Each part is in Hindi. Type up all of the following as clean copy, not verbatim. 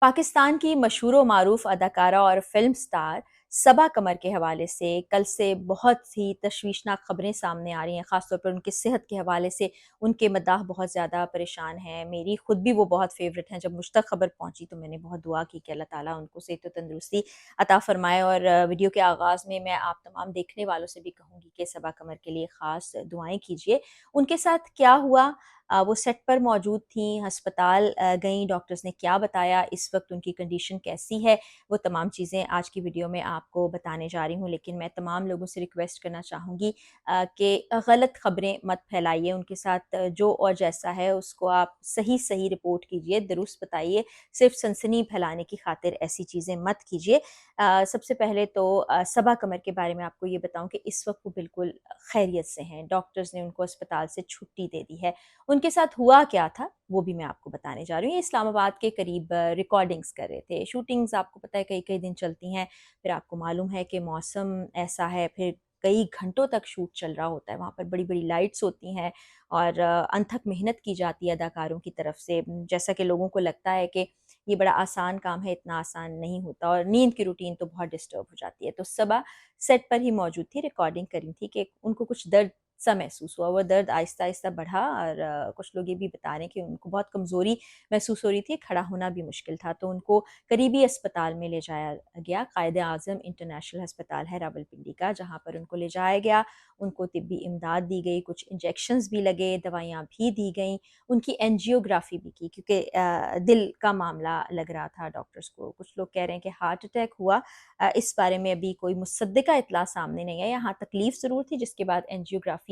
पाकिस्तान की मशहूर व मारूफ अदाकारा और फ़िल्म स्टार सबा कमर के हवाले से कल से बहुत सी तशवीशनाक ख़बरें सामने आ रही हैं। ख़ास तौर पर उनकी सेहत के हवाले से उनके मद्दाह बहुत ज़्यादा परेशान हैं। मेरी खुद भी वो बहुत फ़ेवरेट हैं। जब मुझ तक ख़बर पहुंची तो मैंने बहुत दुआ की कि अल्लाह ताला उनको सेहत व तंदुरुस्ती अता फ़रमाए। और वीडियो के आगाज़ में मैं आप तमाम देखने वालों से भी कहूँगी कि सबा कमर के लिए ख़ास दुआएँ कीजिए। उनके साथ क्या हुआ, वो सेट पर मौजूद थीं, अस्पताल गईं, डॉक्टर्स ने क्या बताया, इस वक़्त उनकी कंडीशन कैसी है, वो तमाम चीज़ें आज की वीडियो में आपको बताने जा रही हूँ। लेकिन मैं तमाम लोगों से रिक्वेस्ट करना चाहूँगी कि गलत खबरें मत फैलाइए। उनके साथ जो और जैसा है उसको आप सही-सही रिपोर्ट कीजिए, दुरुस्त बताइए, सिर्फ़ सनसनी फैलाने की खातिर ऐसी चीज़ें मत कीजिए। सबसे पहले तो सबा कमर के बारे में आपको ये बताऊँ कि इस वक़्त वो बिल्कुल खैरियत से हैं। डॉक्टर्स ने उनको अस्पताल से छुट्टी दे दी है। उनके साथ हुआ क्या था, वो भी मैं आपको बताने जा रही हूँ। ये इस्लामाबाद के करीब रिकॉर्डिंग्स कर रहे थे। शूटिंग्स आपको पता है कई-कई दिन चलती हैं, फिर आपको मालूम है कि मौसम ऐसा है, फिर कई घंटों तक शूट चल रहा होता है। वहाँ पर बड़ी-बड़ी लाइट्स होती हैं और अनथक मेहनत की जाती है अदाकारों की तरफ से। जैसा कि लोगों को लगता है कि ये बड़ा आसान काम है, इतना आसान नहीं होता और नींद की रूटीन तो बहुत डिस्टर्ब हो जाती है। तो सबा सेट पर ही मौजूद थी, रिकॉर्डिंग कर रही थी कि उनको कुछ दर्द सा महसूस हुआ। वो दर्द आहिस्ता-आहिस्ता बढ़ा और कुछ लोग ये भी बता रहे हैं कि उनको बहुत कमज़ोरी महसूस हो रही थी, खड़ा होना भी मुश्किल था। तो उनको करीबी अस्पताल में ले जाया गया। कायदे-आज़म इंटरनेशनल अस्पताल है रावलपिंडी का, जहाँ पर उनको ले जाया गया। उनको तिब्बी इमदाद दी गई, कुछ इंजेक्शंस भी लगे, दवाइयाँ भी दी गईं। उनकी एंजियोग्राफ़ी भी की क्योंकि दिल का मामला लग रहा था डॉक्टर्स को। कुछ लोग कह रहे हैं कि हार्ट अटैक हुआ। इस बारे में अभी कोई मुसद्दिक़ा इत्तला सामने नहीं आई। यहाँ तकलीफ़ ज़रूर थी, जिसके बाद एंजियोग्राफ़ी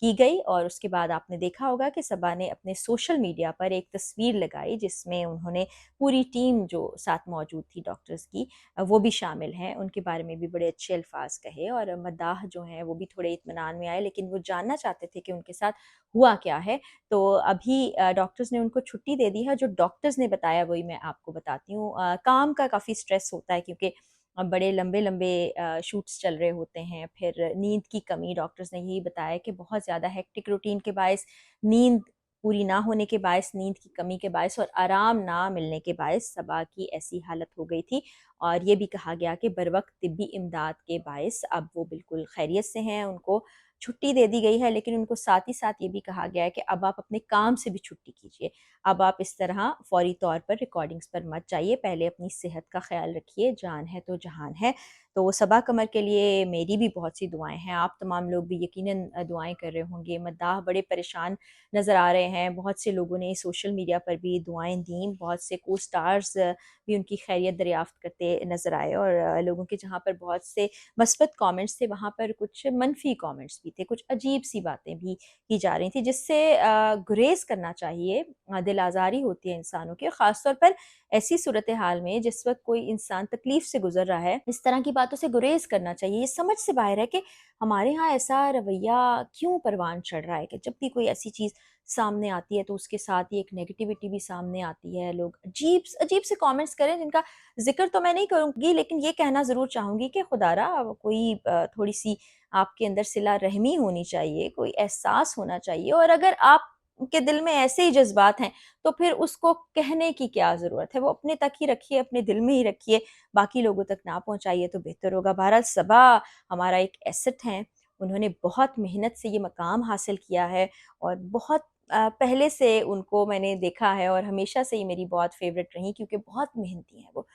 की गई और उसके बाद आपने देखा होगा कि सबा ने अपने सोशल मीडिया पर एक तस्वीर लगाई जिसमें उन्होंने पूरी टीम जो साथ मौजूद थी डॉक्टर्स की, वो भी शामिल हैं। उनके बारे में भी बड़े अच्छे अल्फ़ाज़ कहे और मद्दाह जो हैं वो भी थोड़े इत्मीनान में आए, लेकिन वो जानना चाहते थे कि उनके साथ हुआ क्या है। तो अभी डॉक्टर्स ने उनको छुट्टी दे दी है। जो डॉक्टर्स ने बताया वही मैं आपको बताती हूँ। काम का काफ़ी स्ट्रेस होता है क्योंकि बड़े लंबे-लंबे शूट्स चल रहे होते हैं। फिर नींद की कमी, डॉक्टर्स ने यही बताया कि बहुत ज़्यादा हेक्टिक रूटीन के बायस, नींद पूरी ना होने के बायस, नींद की कमी के बायस और आराम ना मिलने के बायस सबा की ऐसी हालत हो गई थी। और ये भी कहा गया कि बरवक़्त तिब्बी इमदाद के बायस अब वो बिल्कुल खैरियत से हैं, उनको छुट्टी दे दी गई है। लेकिन उनको साथ ही साथ ये भी कहा गया है कि अब आप अपने काम से भी छुट्टी कीजिए। अब आप इस तरह फ़ौरी तौर पर रिकॉर्डिंग्स पर मत जाइए, पहले अपनी सेहत का ख़्याल रखिए, जान है तो जहान है। तो सबा कमर के लिए मेरी भी बहुत सी दुआएँ हैं, आप तमाम लोग भी यकीनन दुआएँ कर रहे होंगे। मद्दाह बड़े परेशान नज़र आ रहे हैं, बहुत से लोगों ने सोशल मीडिया पर भी दुआएँ दी, बहुत से को-स्टार्स भी उनकी खैरियत दरियाफ़्त करते नज़र आए और लोगों के जहाँ पर बहुत से मस्बत कमेंट्स थे, वहाँ पर कुछ मनफ़ी कमेंट्स भी थे, कुछ अजीब-सी बातें भी की जा रही थी, जिससे गुरेज़ करना चाहिए। दिल आज़ारी होती है इंसानों की और ख़ास तौर पर ऐसी सूरत हाल में जिस वक़्त कोई इंसान तकलीफ़ से गुज़र रहा है, इस तरह की बातों से गुरेज़ करना चाहिए। ये समझ से बाहर है कि हमारे यहाँ ऐसा रवैया क्यों परवान चढ़ रहा है कि जब भी कोई ऐसी चीज़ सामने आती है तो उसके साथ ही एक नेगेटिविटी भी सामने आती है। लोग अजीब से कमेंट्स करें जिनका ज़िक्र तो मैं नहीं करूँगी, लेकिन ये कहना ज़रूर चाहूँगी कि खुदारा कोई थोड़ी-सी आपके अंदर सिला रहमी होनी चाहिए, कोई एहसास होना चाहिए। और अगर आपके दिल में ऐसे ही जज़्बात हैं, तो फिर उसको कहने की क्या ज़रूरत है? वो अपने तक ही रखिए, अपने दिल में ही रखिए, बाकी लोगों तक ना पहुँचाइए तो बेहतर होगा। बहरहाल सबा हमारा एक एसेट हैं, उन्होंने बहुत मेहनत से ये मकाम हासिल किया है और बहुत पहले से उनको मैंने देखा है और हमेशा से ही मेरी बहुत फ़ेवरेट रहीं क्योंकि बहुत मेहनती हैं वो।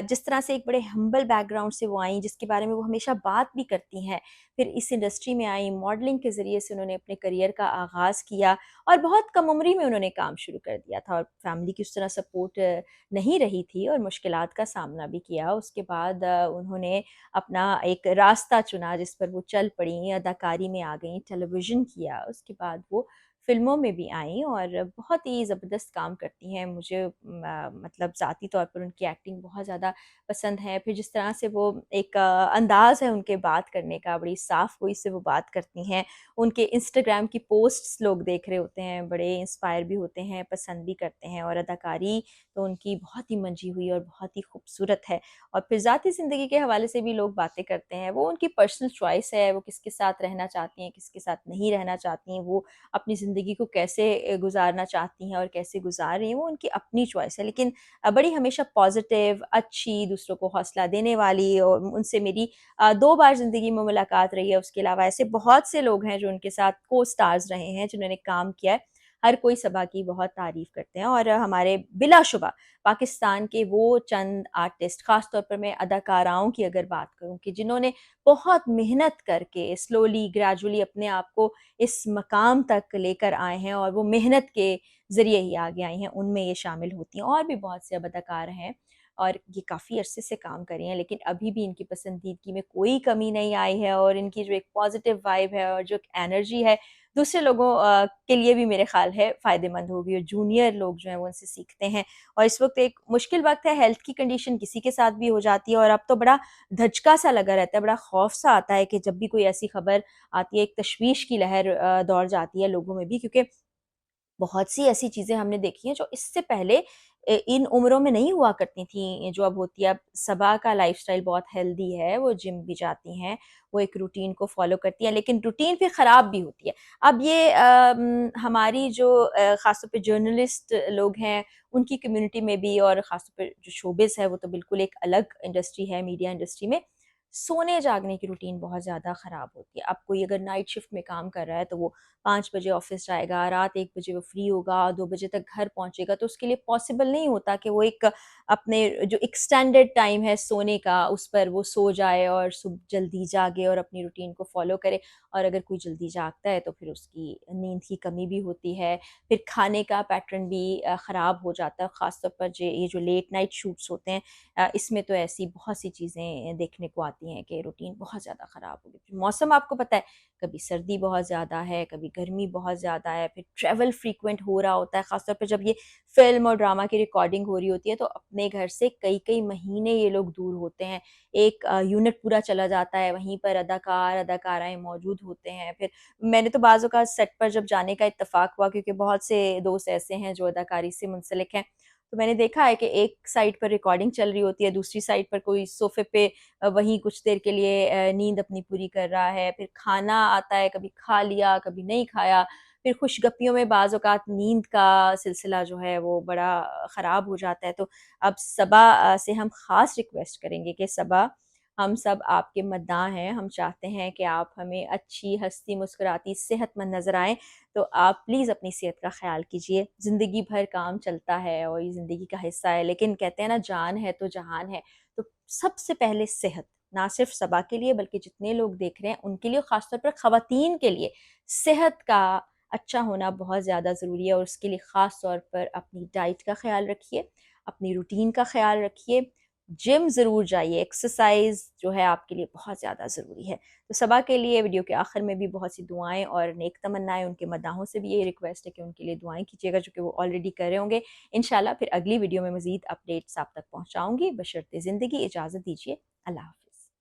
जिस तरह से एक बड़े हम्बल बैकग्राउंड से वो आईं, जिसके बारे में वो हमेशा बात भी करती हैं, फिर इस इंडस्ट्री में आईं, मॉडलिंग के ज़रिए से उन्होंने अपने करियर का आगाज़ किया और बहुत कम उम्र ही में उन्होंने काम शुरू कर दिया था और फैमिली की उस तरह सपोर्ट नहीं रही थी और मुश्किलात का सामना भी किया। उसके बाद उन्होंने अपना एक रास्ता चुना जिस पर वो चल पड़ीं, अदाकारी में आ गईं, टेलीविज़न किया, उसके बाद वो फ़िल्मों में भी आईं और बहुत ही ज़बरदस्त काम करती हैं। मुझे मतलब ज़ाती तौर पर उनकी एक्टिंग बहुत ज़्यादा पसंद है। फिर जिस तरह से वो एक अंदाज़ है उनके बात करने का, बड़ी साफ़ गोई से वो बात करती हैं। उनके इंस्टाग्राम की पोस्ट्स लोग देख रहे होते हैं, बड़े इंस्पायर भी होते हैं, पसंद भी करते हैं और अदाकारी तो उनकी बहुत ही मंझी हुई और बहुत ही खूबसूरत है। और फिर ज़ाती ज़िंदगी के हवाले से भी लोग बातें करते हैं, वो उनकी पर्सनल चॉइस है, वो किसके साथ रहना चाहती हैं, किसके साथ नहीं रहना चाहती हैं, वो अपनी ज़िंदगी ज़िंदगी को कैसे गुज़ारना चाहती हैं और कैसे गुज़ार रही हैं, वो उनकी अपनी चॉइस है। लेकिन बड़ी हमेशा पॉज़िटिव, अच्छी, दूसरों को हौसला देने वाली और उनसे मेरी 2 बार ज़िंदगी में मुलाकात रही है। उसके अलावा ऐसे बहुत से लोग हैं जो उनके साथ को-स्टार्स रहे हैं, जिन्होंने काम किया है। हर कोई सबा की बहुत तारीफ़ करते हैं और हमारे बिलाशुबा पाकिस्तान के वो चंद आर्टिस्ट, ख़ास तौर पर मैं अदाकाराओं की अगर बात करूँ कि जिन्होंने बहुत मेहनत करके स्लोली, ग्रेजुअली अपने आप को इस मकाम तक लेकर आए हैं और वो मेहनत के ज़रिए ही आगे आई हैं, उनमें ये शामिल होती हैं। और भी बहुत से अब अदाकार हैं और ये काफ़ी अरसे से काम कर रही हैं, लेकिन अभी भी इनकी पसंदीदगी में कोई कमी नहीं आई है और इनकी जो एक पॉज़िटिव वाइब है और जो एक एनर्जी है, दूसरे लोगों के लिए भी मेरे ख़्याल है फ़ायदेमंद होगी और जूनियर लोग जो हैं वो उनसे सीखते हैं। और इस वक़्त एक मुश्किल वक़्त है, हेल्थ की कंडीशन किसी के साथ भी हो जाती है और अब तो बड़ा धचका-सा लगा रहता है, बड़ा खौफ़-सा आता है कि जब भी कोई ऐसी खबर आती है, एक तशवीश की लहर दौड़ जाती है लोगों में भी, क्योंकि बहुत सी ऐसी चीज़ें हमने देखी हैं जो इससे पहले इन उम्रों में नहीं हुआ करती थी, जो अब होती है। अब सबा का लाइफ़स्टाइल बहुत हेल्दी है, वो जिम भी जाती हैं, वो एक रूटीन को फ़ॉलो करती हैं, लेकिन रूटीन फिर ख़राब भी होती है। अब ये हमारी जो ख़ास तौर पे जर्नलिस्ट लोग हैं, उनकी कम्युनिटी में भी और ख़ास तौर पे जो शोबिज़ है, वो तो बिल्कुल एक अलग इंडस्ट्री है मीडिया इंडस्ट्री में। सोने-जागने की रूटीन बहुत ज़्यादा ख़राब होती है। अब कोई अगर नाइट शिफ्ट में काम कर रहा है, तो वो 5 बजे ऑफ़िस जाएगा, रात 1 बजे वो फ्री होगा, 2 बजे तक घर पहुँचेगा, तो उसके लिए पॉसिबल नहीं होता कि वो एक अपने जो एक्सटेंडेड टाइम है सोने का, उस पर वो सो जाए और जल्दी जागे और अपनी रूटीन को फ़ॉलो करे। और अगर कोई जल्दी जागता है, तो फिर उसकी नींद की कमी भी होती है, फिर खाने का पैटर्न भी ख़राब हो जाता है, ख़ास तौर पर ये जो लेट नाइट शूट्स होते हैं, इसमें तो ऐसी बहुत सी चीज़ें देखने को आती हैं कि रूटीन बहुत ज़्यादा ख़राब हो गई। मौसम आपको पता है, कभी सर्दी बहुत ज़्यादा है, कभी गर्मी बहुत ज़्यादा है, फिर ट्रैवल फ्रीक्वेंट हो रहा होता है, ख़ासतौर पे जब ये फ़िल्म और ड्रामा की रिकॉर्डिंग हो रही होती है, तो अपने घर से कई-कई महीने ये लोग दूर होते हैं। एक यूनिट पूरा चला जाता है, वहीं पर अदाकार, अदाकाराएँ मौजूद होते हैं। फिर मैंने तो बाज़ औक़ात सेट पर जब जाने का इत्तेफ़ाक हुआ, क्योंकि बहुत से दोस्त ऐसे हैं जो अदाकारी से मुंसलिक हैं, तो मैंने देखा है कि एक साइड पर रिकॉर्डिंग चल रही होती है, दूसरी साइड पर कोई सोफ़े पे वहीं कुछ देर के लिए नींद अपनी पूरी कर रहा है, फिर खाना आता है, कभी खा लिया, कभी नहीं खाया, फिर खुशगप्पियों में बाज़ औक़ात नींद का सिलसिला जो है वो बड़ा ख़राब हो जाता है। तो अब सबा से हम ख़ास रिक्वेस्ट करेंगे कि सबा, हम सब आपके मद्दाह हैं, हम चाहते हैं कि आप हमें अच्छी, हँसती, मुस्कुराती, सेहतमंद नज़र आएँ, तो आप प्लीज़ अपनी सेहत का ख़्याल कीजिए। ज़िंदगी भर काम चलता है और ये ज़िंदगी का हिस्सा है, लेकिन कहते हैं ना, जान है तो जहान है। तो सबसे पहले सेहत, ना सिर्फ सबा के लिए बल्कि जितने लोग देख रहे हैं उनके लिए, ख़ास तौर पर ख़वातीन के लिए सेहत का अच्छा होना बहुत ज़्यादा ज़रूरी है और उसके लिए ख़ास तौर पर अपनी डाइट का ख़्याल रखिए, अपनी रूटीन का ख़्याल रखिए, जिम ज़रूर जाइए, एक्सरसाइज़ जो है आपके लिए बहुत ज़्यादा ज़रूरी है। तो सबा के लिए वीडियो के आखिर में भी बहुत सी दुआएँ और नेक तमन्नाएँ, उनके मद्दाहों से भी यही रिक्वेस्ट है कि उनके लिए दुआएँ कीजिएगा, जो कि वो ऑलरेडी कर रहे होंगे। इंशाल्लाह फिर अगली वीडियो में मज़ीद अपडेट्स आप तक पहुँचाऊँगी। बशर्ते ज़िंदगी इजाज़त दीजिए। अल्लाह हाफ़िज़।